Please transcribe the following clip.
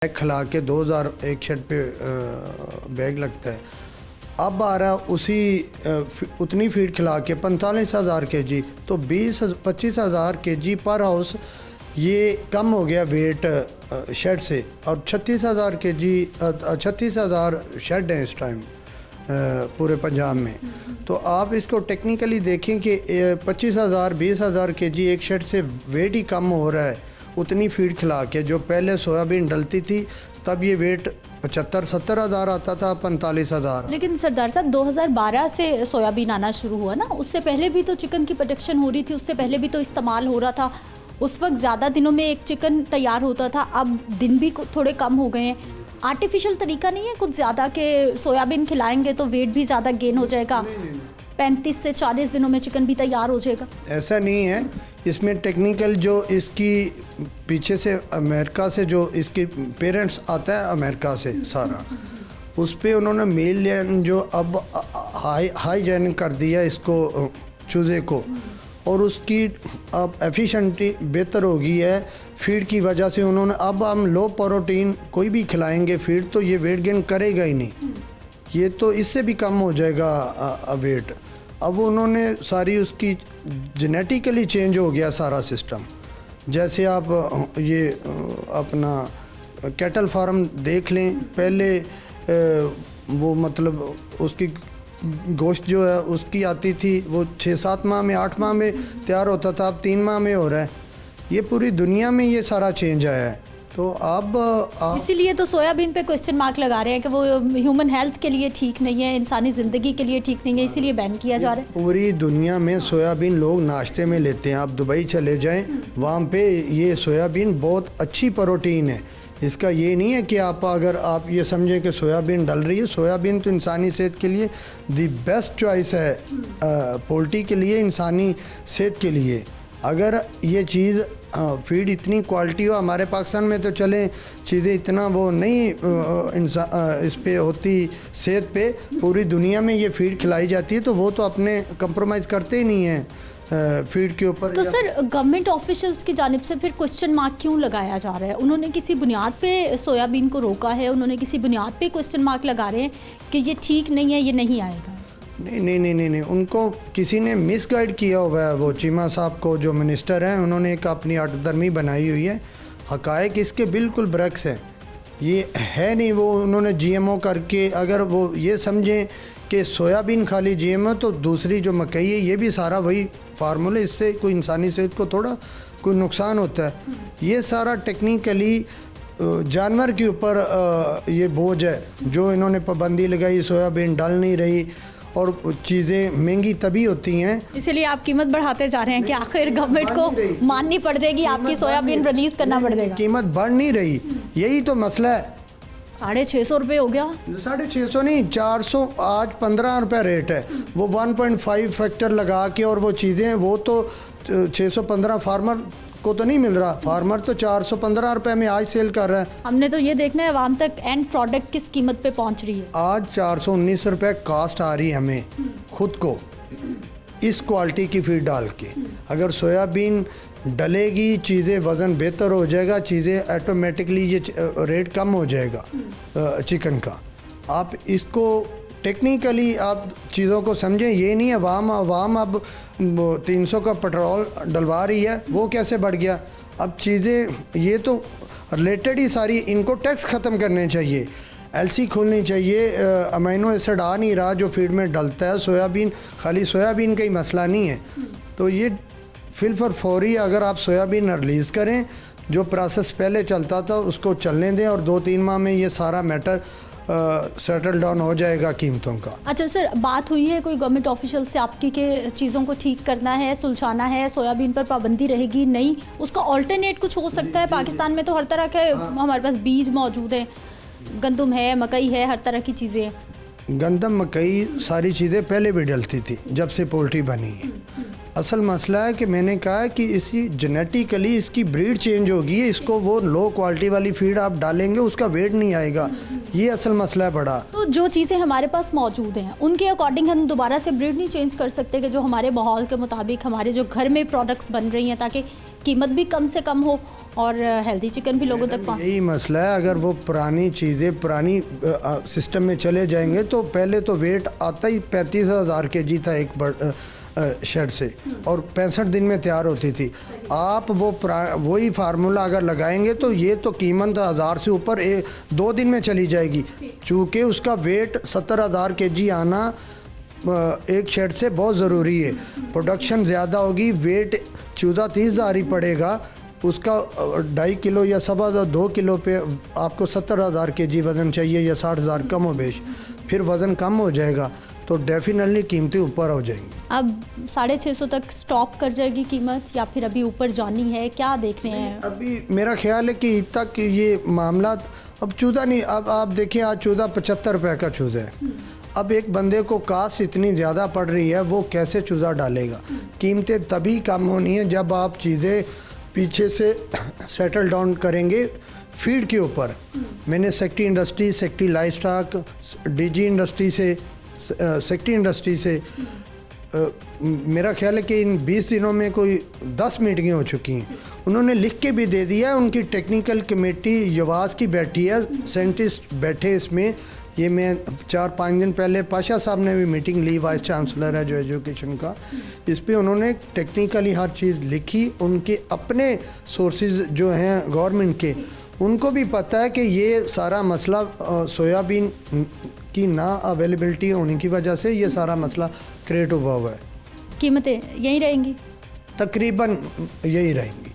Bag खिला के 2000 एक शर्ट पे बैग लगता है। अब आ रहा उसी उतनी फीड खिला के 45,000 kg, तो 25,000 kg पर हाउस ये कम हो गया वेट शेड से। और 36,000 kg 36,000 शेड हैं इस टाइम पूरे पंजाब में। तो आप इसको टेक्निकली देखें कि 25,000 20,000 kg एक शेड से वेट ही कम हो रहा है उतनी फीड खिला के। जो पहले सोयाबीन डलती थी तब ये वेट 75-70 हज़ार आता था, 45,000। लेकिन सरदार साहब 2012 से सोयाबीन आना शुरू हुआ ना, उससे पहले भी तो चिकन की प्रोडक्शन हो रही थी, उससे पहले भी तो इस्तेमाल हो रहा था। उस वक्त ज़्यादा दिनों में एक चिकन तैयार होता था, अब दिन भी थोड़े कम हो गए हैं। आर्टिफिशियल तरीका नहीं है कुछ ज़्यादा कि सोयाबीन खिलाएंगे तो वेट भी ज़्यादा गेन हो जाएगा, 35 से 40 दिनों में चिकन भी तैयार हो जाएगा? ऐसा नहीं है। इसमें टेक्निकल जो इसकी पीछे से अमेरिका से जो इसके पेरेंट्स आता है अमेरिका से सारा, उस पर उन्होंने मेल जो अब हाईजेनिक कर दिया इसको चूज़े को, और उसकी अब एफिशिएंटी बेहतर हो गई है फीड की वजह से। उन्होंने अब हम लो प्रोटीन कोई भी खिलाएंगे फीड तो ये वेट गेन करेगा ही नहीं, ये तो इससे भी कम हो जाएगा वेट। अब उन्होंने सारी उसकी जेनेटिकली चेंज हो गया सारा सिस्टम। जैसे आप ये अपना कैटल फार्म देख लें, पहले वो मतलब उसकी गोश्त जो है उसकी आती थी वो 6-7 माह में 8 माह में तैयार होता था, अब 3 माह में हो रहा है। ये पूरी दुनिया में ये सारा चेंज आया है। तो अब इसीलिए तो सोयाबीन पे क्वेश्चन मार्क लगा रहे हैं कि वो ह्यूमन हेल्थ के लिए ठीक नहीं है, इंसानी ज़िंदगी के लिए ठीक नहीं है, इसीलिए बैन किया जा रहा है। पूरी दुनिया में सोयाबीन लोग नाश्ते में लेते हैं। आप दुबई चले जाएं, वहाँ पे ये सोयाबीन बहुत अच्छी प्रोटीन है। इसका ये नहीं है कि अगर आप ये समझें कि सोयाबीन डल रही है, सोयाबीन तो इंसानी सेहत के लिए दी बेस्ट चॉइस है, पोल्ट्री के लिए, इंसानी सेहत के लिए। अगर ये चीज़ फीड इतनी क्वालिटी हो, हमारे पाकिस्तान में तो चलें चीज़ें इतना वो नहीं इस पे होती सेहत पे, पूरी दुनिया में ये फीड खिलाई जाती है तो वो तो अपने कंप्रोमाइज़ करते ही नहीं हैं फीड के ऊपर। तो सर गवर्नमेंट ऑफिशियल्स की जानिब से फिर क्वेश्चन मार्क क्यों लगाया जा रहा है? उन्होंने किसी बुनियाद पे सोयाबीन को रोका है, उन्होंने किसी बुनियाद पे क्वेश्चन मार्क लगा रहे हैं कि ये ठीक नहीं है, ये नहीं आएगा? नहीं, उनको किसी ने मिसगाइड किया हुआ है। वो चीमा साहब को जो मिनिस्टर हैं उन्होंने एक अपनी अटदर्मी बनाई हुई है। हकायक इसके बिल्कुल बरक्स है, ये है नहीं। वो उन्होंने GMO करके, अगर वो ये समझें कि सोयाबीन खाली GMO तो दूसरी जो मकई है ये भी सारा वही फार्मूला, इससे कोई इंसानी सेहत को थोड़ा कोई नुकसान होता है। ये सारा टेक्निकली जानवर के ऊपर ये बोझ है जो इन्होंने पाबंदी लगाई, सोयाबीन डल नहीं रही और चीज़ें महंगी तभी होती हैं। इसलिए आप कीमत बढ़ाते जा रहे हैं कि आखिर गवर्नमेंट को माननी पड़ जाएगी, आपकी सोयाबीन रिलीज़ करना पड़ जाएगा। कीमत बढ़ नहीं रही, यही तो मसला है। 650 रुपये हो गया। 650 नहीं, 400 आज 15 रुपये रेट है। वो 1.5 फैक्टर लगा के और वो चीज़ें, वो तो 615 फार्मर को तो नहीं मिल रहा। फार्मर तो 415 रुपये में आज सेल कर रहा है। हमने तो ये देखना है आवाम तक एंड प्रोडक्ट किस कीमत पे पहुंच रही है। आज 419 रुपये कास्ट आ रही है हमें खुद को इस क्वालिटी की फीड डाल के। अगर सोयाबीन डलेगी, चीज़ें वज़न बेहतर हो जाएगा, चीज़ें ऑटोमेटिकली ये रेट कम हो जाएगा चिकन का। आप इसको टेक्निकली आप चीज़ों को समझें। ये नहीं अवाम अब 300 का पेट्रोल डलवा रही है, वो कैसे बढ़ गया? अब चीज़ें ये तो रिलेटेड ही सारी, इनको टैक्स ख़त्म करने चाहिए, LC खोलनी चाहिए। अमीनो एसिड आ नहीं रहा जो फीड में डलता है। सोयाबीन खाली सोयाबीन का ही मसला नहीं है, तो ये फिल फॉर फौरी अगर आप सोयाबीन रिलीज़ करें, जो प्रोसेस पहले चलता था उसको चलने दें, और 2-3 माह में ये सारा मैटर सेटल डाउन हो जाएगा कीमतों का। अच्छा सर, बात हुई है कोई गवर्नमेंट ऑफिशियल से आपकी कि चीज़ों को ठीक करना है, सुलझाना है, सोयाबीन पर पाबंदी रहेगी नहीं, उसका ऑल्टरनेट कुछ हो सकता है? पाकिस्तान में तो हर तरह के हमारे पास बीज मौजूद हैं, गंदम है, मकई है, हर तरह की चीज़ें हैं। गंदम, मकई, सारी चीज़ें पहले भी डलती थी जब से पोल्ट्री बनी है। असल मसला है कि मैंने कहा कि इसी जेनेटिकली इसकी ब्रीड चेंज होगी है। इसको वो लो क्वालिटी वाली फीड आप डालेंगे उसका वेट नहीं आएगा, ये असल मसला है बड़ा। तो जो चीज़ें हमारे पास मौजूद हैं उनके अकॉर्डिंग हम दोबारा से ब्रीड नहीं चेंज कर सकते कि जो हमारे माहौल के मुताबिक हमारे जो घर में प्रोडक्ट्स बन रही हैं, ताकि कीमत भी कम से कम हो और हेल्दी चिकन भी लोगों तक पहुँचे। यही मसला है, अगर वो पुरानी चीज़ें पुरानी सिस्टम में चले जाएंगे तो पहले तो वेट आता ही 35,000 kg था एक शेड से, और 65 दिन में तैयार होती थी। आप वही फार्मूला अगर लगाएंगे तो ये तो कीमत 1000 से ऊपर 2 दिन में चली जाएगी, चूँकि उसका वेट 70,000 kg आना एक शेड से बहुत ज़रूरी है। प्रोडक्शन ज़्यादा होगी, वेट 14-30,000 ही पड़ेगा, उसका 2.5 किलो या 2 किलो पे आपको 70,000 kg वज़न चाहिए या 60,000 कम हो बेश, फिर वज़न कम हो जाएगा तो डेफिनेटली कीमतें ऊपर हो जाएंगी। अब 650 तक स्टॉप कर जाएगी कीमत या फिर अभी ऊपर जानी है, क्या देख रहे हैं? अभी मेरा ख्याल है कि तक ये मामला अब चूज़ा नहीं, अब आप देखिए आज चूज़ा 75 रुपये का चूज़ा है। अब एक बंदे को कास्ट इतनी ज़्यादा पड़ रही है, वो कैसे चूज़ा डालेगा? कीमतें तभी कम होनी है जब आप चीज़ें पीछे से सेटल डाउन करेंगे फीड के ऊपर। मैंने सेक्टी industry, सेक्टी life stock, DG industry से, सेक्टी इंडस्ट्री से मेरा ख्याल है कि इन 20 दिनों में कोई 10 मीटिंगें हो चुकी हैं। उन्होंने लिख के भी दे दिया है, उनकी टेक्निकल कमेटी यवास की बैठी है, साइंटिस्ट बैठे इसमें। ये मैं 4-5 दिन पहले पाशा साहब ने भी मीटिंग ली, वाइस चांसलर है जो एजुकेशन का, इस पे उन्होंने टेक्निकली हर चीज़ लिखी। उनके अपने सोर्सेज जो हैं गवर्नमेंट के, उनको भी पता है कि ये सारा मसला सोयाबीन की ना अवेलेबिलिटी होने की वजह से ये सारा मसला क्रिएट हुआ हुआ है। कीमतें यहीं रहेंगी? तकरीबन यही रहेंगी।